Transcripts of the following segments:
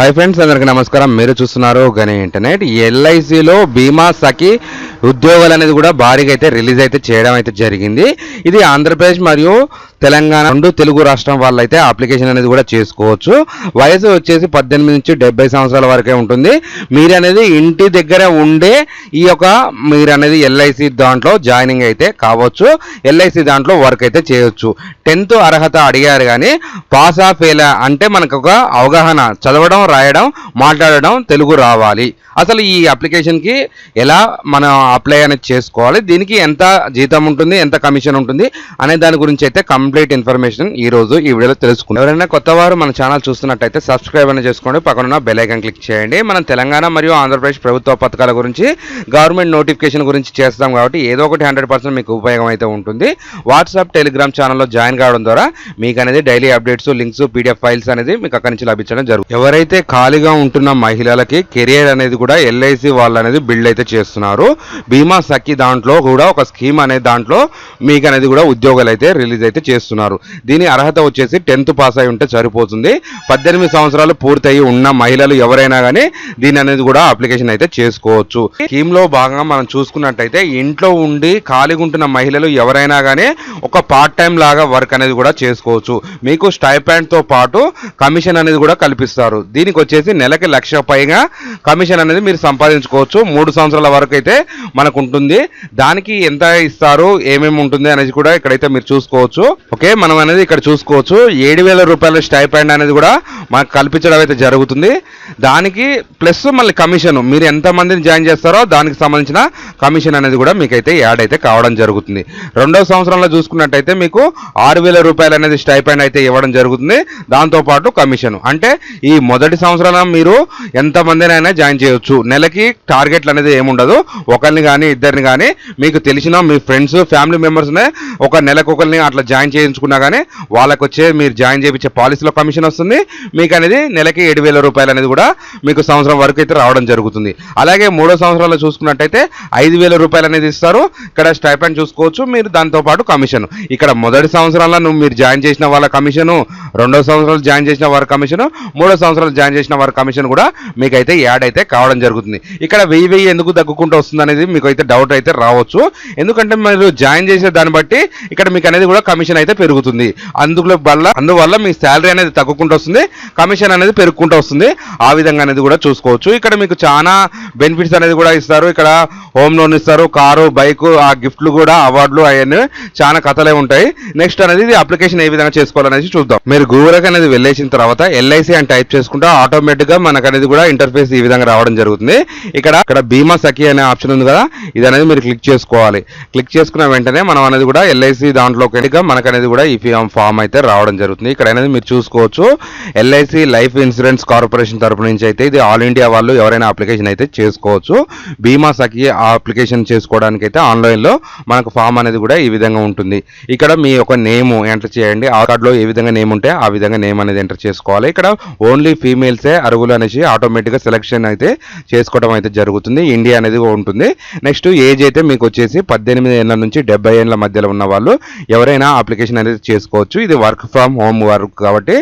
Hi friends, అందరికీ నమస్కారం. మీరు చూస్తున్నారు గని ఇంటర్నెట్. ఎల్ఐసిలో బీమా సఖి ఉద్యోగాలు అనేది కూడా భారీగా అయితే రిలీజ్ అయితే చేయడం అయితే జరిగింది. ఇది ఆంధ్రప్రదేశ్ మరియు తెలంగాణ రెండు తెలుగు రాష్ట్రం వాళ్ళు అయితే అప్లికేషన్ అనేది కూడా చేసుకోవచ్చు. వయసు వచ్చేసి 18 నుంచి 70 సంవత్సరాల వరకే ఉంటుంది. మీరు అనేది ఇంటి దగ్గర ఉండే ఈ యొక్క మీరు అనేది ఎల్ఐసి దాంట్లో జాయినింగ్ అయితే కావచ్చు. ఎల్ఐసి దాంట్లో వర్క్ అయితే చేయొచ్చు. 10th అర్హత అడిగారు కానీ పాస్ ఆఫ్ ఫెయిల్ అంటే మనకు ఒక అవగాహన, చదవడం, రాయడం, మాట్లాడడం తెలుగు రావాలి. అసలు ఈ అప్లికేషన్కి ఎలా మనం అప్లై అనేది చేసుకోవాలి, దీనికి ఎంత జీతం ఉంటుంది, ఎంత కమిషన్ ఉంటుంది అనే దాని గురించి అయితే కంప్లీట్ ఇన్ఫర్మేషన్ ఈ రోజు ఈ వీడియోలో తెలుసుకుందాం. ఎవరైనా కొత్త వారు మన ఛానల్ చూస్తున్నట్టయితే సబ్స్క్రైబ్ అనేది చేసుకోండి, పక్కన బెల్ ఐకాన్ క్లిక్ చేయండి. మనం తెలంగాణ మరియు ఆంధ్రప్రదేశ్ ప్రభుత్వ పథకాల గురించి, గవర్నమెంట్ నోటిఫికేషన్ గురించి చేస్తాం కాబట్టి ఏదో ఒకటి 100% మీకు ఉపయోగం అయితే ఉంటుంది. వాట్సాప్, టెలిగ్రామ్ ఛానల్లో జాయిన్ కావడం ద్వారా మీకు అనేది daily updates, links, PDF files అనేది మీకు అక్కడి నుంచి లభించడం జరుగుతుంది. ఎవరైతే ఖాళీగా ఉంటున్న మహిళలకి కెరియర్ అనేది కూడా ఎల్ఐసి వాళ్ళు అనేది బిల్డ్ అయితే చేస్తున్నారు. బీమా సఖి దాంట్లో కూడా ఒక స్కీమ్ అనే దాంట్లో మీకు అనేది కూడా ఉద్యోగాలు అయితే రిలీజ్ అయితే చేస్తున్నారు. దీని అర్హత వచ్చేసి 10th పాస్ అయి ఉంటే సరిపోతుంది. 18 సంవత్సరాలు పూర్తయి ఉన్న మహిళలు ఎవరైనా కానీ దీని అనేది కూడా అప్లికేషన్ అయితే చేసుకోవచ్చు. స్కీమ్ లో భాగంగా మనం చూసుకున్నట్టయితే ఇంట్లో ఉండి ఖాళీగా ఉంటున్న మహిళలు ఎవరైనా కానీ ఒక పార్ట్ టైం లాగా వర్క్ అనేది కూడా చేసుకోవచ్చు. మీకు స్టైపెండ్ తో పాటు కమిషన్ అనేది కూడా కల్పిస్తారు. దీనికి వచ్చేసి నెలకి 1,00,000 పైగా కమిషన్ అనేది మీరు సంపాదించుకోవచ్చు. 3 సంవత్సరాల వరకు అయితే మనకు ఉంటుంది. దానికి ఎంత ఇస్తారు, ఏమేమి ఉంటుంది అనేది కూడా ఇక్కడైతే మీరు చూసుకోవచ్చు. ఓకే, మనం అనేది ఇక్కడ చూసుకోవచ్చు. 7,000 రూపాయల స్టైపెండ్ అనేది కూడా మనకు కల్పించడం అయితే జరుగుతుంది. దానికి ప్లస్ మళ్ళీ కమిషన్, మీరు ఎంత మందిని జాయిన్ చేస్తారో దానికి సంబంధించిన కమిషన్ అనేది కూడా మీకైతే యాడ్ అయితే కావడం జరుగుతుంది. 2వ సంవత్సరంలో చూసుకున్నట్టయితే మీకు 6,000 రూపాయలు అనేది స్టైపెండ్ అయితే ఇవ్వడం జరుగుతుంది. దాంతోపాటు కమిషన్ అంటే ఈ మొదటి సంవత్సరంలో మీరు ఎంతమందినైనా జాయిన్ చేయొచ్చు. నెలకి టార్గెట్లు అనేది ఏముండదు. ఒకరిని కానీ ఇద్దరిని కానీ మీకు తెలిసిన మీ ఫ్రెండ్స్, ఫ్యామిలీ మెంబర్స్నే ఒక నెలకు ఒకరిని అట్లా జాయిన్ చేయించుకున్నా కానీ వాళ్ళకు వచ్చే మీరు జాయిన్ చేయించే పాలసీలో కమిషన్ వస్తుంది. మీకు అనేది నెలకి 7,000 రూపాయలు అనేది కూడా మీకు సంవత్సరం వరకు అయితే రావడం జరుగుతుంది. అలాగే 3వ సంవత్సరంలో చూసుకున్నట్టయితే 5,000 రూపాయలు అనేది ఇస్తారు. ఇక్కడ స్టైపెండ్ చూసుకోవచ్చు. మీరు దాంతోపాటు కమిషన్, ఇక్కడ మొదటి సంవత్సరంలో మీరు జాయిన్ చేసిన వాళ్ళ కమిషను, 2వ సంవత్సరాలు జాయిన్ చేసిన వారి కమిషను, 3వ సంవత్సరాలు జాయిన్ చేసిన వారి కమిషన్ కూడా మీకైతే యాడ్ అయితే కావడం జరుగుతుంది. ఇక్కడ 1000 ఎందుకు తగ్గుకుంటూ వస్తుంది అనేది మీకు అయితే డౌట్ అయితే రావచ్చు. ఎందుకంటే మీరు జాయిన్ చేసే దాన్ని బట్టి ఇక్కడ మీకు అనేది కూడా కమిషన్ అయితే పెరుగుతుంది. అందువల్ల మీ శాలరీ అనేది తగ్గుకుంటూ వస్తుంది, కమిషన్ అనేది పెరుగుకుంటూ వస్తుంది. ఆ విధంగా అనేది కూడా చూసుకోవచ్చు. ఇక్కడ మీకు చాలా బెనిఫిట్స్ అనేది కూడా ఇస్తారు. ఇక్కడ హోమ్ లోన్ ఇస్తారు, కారు, బైక్, ఆ గిఫ్ట్లు కూడా, అవార్డులు, అవన్నీ చాలా కథలే ఉంటాయి. నెక్స్ట్ అనేది ఇది అప్లికేషన్ ఏ విధంగా చేసుకోవాలనేది చూద్దాం. మీరు గూగుల్ అనేది వెళ్ళేసిన తర్వాత ఎల్ఐసి అని టైప్ చేసుకుంటే ఆటోమేటిక్ గా మనకు అనేది కూడా ఇంటర్ఫేస్ ఈ విధంగా రావడం జరుగుతుంది. ఇక్కడ బీమా సఖి అనే ఆప్షన్ ఉంది కదా, ఇది అనేది మీరు క్లిక్ చేసుకోవాలి. క్లిక్ చేసుకున్న వెంటనే మనం అనేది కూడా ఎల్ఐసి దాంట్లోకి మనకు అనేది కూడా ఈ ఫామ్ అయితే రావడం జరుగుతుంది. ఇక్కడ అనేది మీరు చూసుకోవచ్చు. ఎల్ఐసి లైఫ్ ఇన్సూరెన్స్ కార్పొరేషన్ తరపు నుంచి అయితే ఇది ఆల్ ఇండియా వాళ్ళు ఎవరైనా అప్లికేషన్ అయితే చేసుకోవచ్చు. బీమా సఖి అప్లికేషన్ చేసుకోవడానికి అయితే ఆన్లైన్ లో మనకు ఫామ్ అనేది కూడా ఈ విధంగా ఉంటుంది. ఇక్కడ మీ యొక్క నేమ్ ఎంటర్ చేయండి. ఆధార్ కార్డులో ఏ విధంగా నేమ్ ఉంటే ఆ విధంగా నేమ్ అనేది ఎంటర్ చేసుకోవాలి. ఇక్కడ ఓన్లీ ఫీమేల్సే అర్హులు అనేసి ఆటోమేటిక్ గా సెలెక్షన్ అయితే చేసుకోవడం అయితే జరుగుతుంది. ఇండియా అనేది ఉంటుంది. నెక్స్ట్ ఏజ్ అయితే మీకు వచ్చేసి 18 ఏళ్ల నుంచి 70 ఏళ్ల మధ్యలో ఉన్న వాళ్ళు ఎవరైనా అప్లికేషన్ అనేది చేసుకోవచ్చు. ఇది వర్క్ ఫ్రమ్ హోమ్ వర్క్ కాబట్టి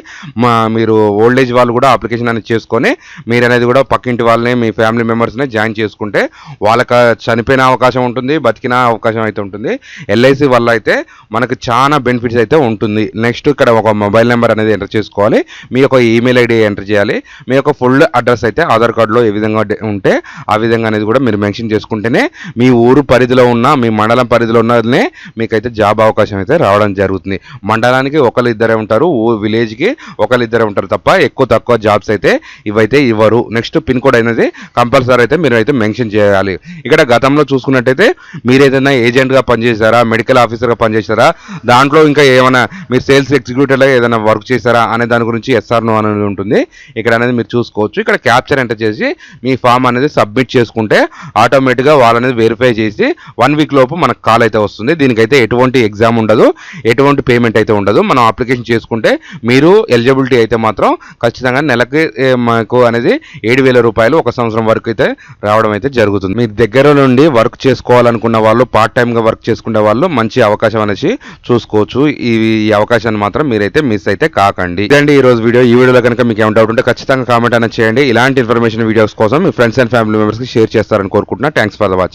మీరు ఓల్డ్ ఏజ్ వాళ్ళు కూడా అప్లికేషన్ అనేది చేసుకొని మీరు అనేది కూడా పక్కింటి వాళ్ళని, మీ ఫ్యామిలీ మెంబర్స్ని జాయిన్ చేసుకుంటే వాళ్ళకి చనిపోయిన అవకాశం ఉంటుంది, బతికిన అవకాశం అయితే ఉంటుంది. ఎల్ఐసి వల్ల అయితే మనకు చాలా బెనిఫిట్స్ అయితే ఉంటుంది. నెక్స్ట్ ఇక్కడ ఒక మొబైల్ నెంబర్ అనేది ఎంటర్ చేసుకోవాలి. మీ యొక్క ఈమెయిల్ ఐడి ఎంటర్ చేయాలి. మీ యొక్క ఫుల్ అడ్రస్ అయితే ఆధార్ కార్డులో ఏ విధంగా ఉంటే ఆ విధంగా అనేది కూడా మీరు మెన్షన్ చేసుకుంటేనే మీ ఊరు పరిధిలో ఉన్న, మీ మండలం పరిధిలో ఉన్ననే మీకైతే జాబ్ అవకాశం అయితే రావడం జరుగుతుంది. మండలానికి ఒకరు ఇద్దరే ఉంటారు, విలేజ్కి ఒకరు ఇద్దరే ఉంటారు తప్ప ఎక్కువ తక్కువ జాబ్స్ అయితే ఇవైతే ఇవ్వరు. నెక్స్ట్ పిన్ కోడ్ అనేది కంపల్సరీ అయితే మీరు అయితే మెన్షన్ చేయాలి. ఇక్కడ గతంలో చూసుకున్నట్టయితే మీరు ఏదైనా ఏజెంట్గా పనిచేశారా, మెడికల్ ఆఫీసర్గా పనిచేశారా, దాంట్లో ఇంకా ఏమైనా మీరు సేల్స్ ఎగ్జిక్యూటివ్లో ఏదైనా వర్క్ చేశారా అనే దాని గురించి ఎస్ఆర్ నో అనేది ఉంటుంది. ఇక్కడ అనేది మీరు చూసుకోవచ్చు. ఇక్కడ క్యాప్చర్ ఎంటర్ చేసి మీ ఫామ్ అనేది సబ్మిట్ చేసుకుంటే ఆటోమేటిక్గా వాళ్ళనేది వెరిఫై చేసి 1 వీక్ లోపు మనకు కాల్ అయితే వస్తుంది. దీనికైతే ఎటువంటి ఎగ్జామ్ ఉండదు, ఎటువంటి పేమెంట్ అయితే ఉండదు. మనం అప్లికేషన్ చేసుకుంటే మీరు ఎలిజిబిలిటీ అయితే మాత్రం ఖచ్చితంగా నెలకి మనకు అనేది 7,000 రూపాయలు ఒక సంవత్సరం వరకు అయితే రావడం అయితే జరుగుతుంది. మీ దగ్గర నుండి వర్క్ చేసుకోవాలనుకున్న వాళ్ళు, పార్ట్ టైమ్గా వర్క్ చేసుకునే వాళ్ళు మంచి అవకాశం అనేసి చూసుకోవచ్చు. ఈ అవకాశాన్ని మాత్రం మీరైతే మిస్ అయితే కాకండి. ఈ రోజు వీడియో కనుక మీకు ఏమైనా డౌట్ ఉంటే ఖచ్చితంగా కామెంట్ అనేది చేయండి. ఇలాంటి ఇన్ఫర్మేషన్ వీడియోస్ కోసం మీ ఫ్రెండ్స్ అండ్ ఫ్యామిలీ మెంబర్స్కి షేర్ చేస్తారని కోరుకుంటున్నా. Thanks for the watching.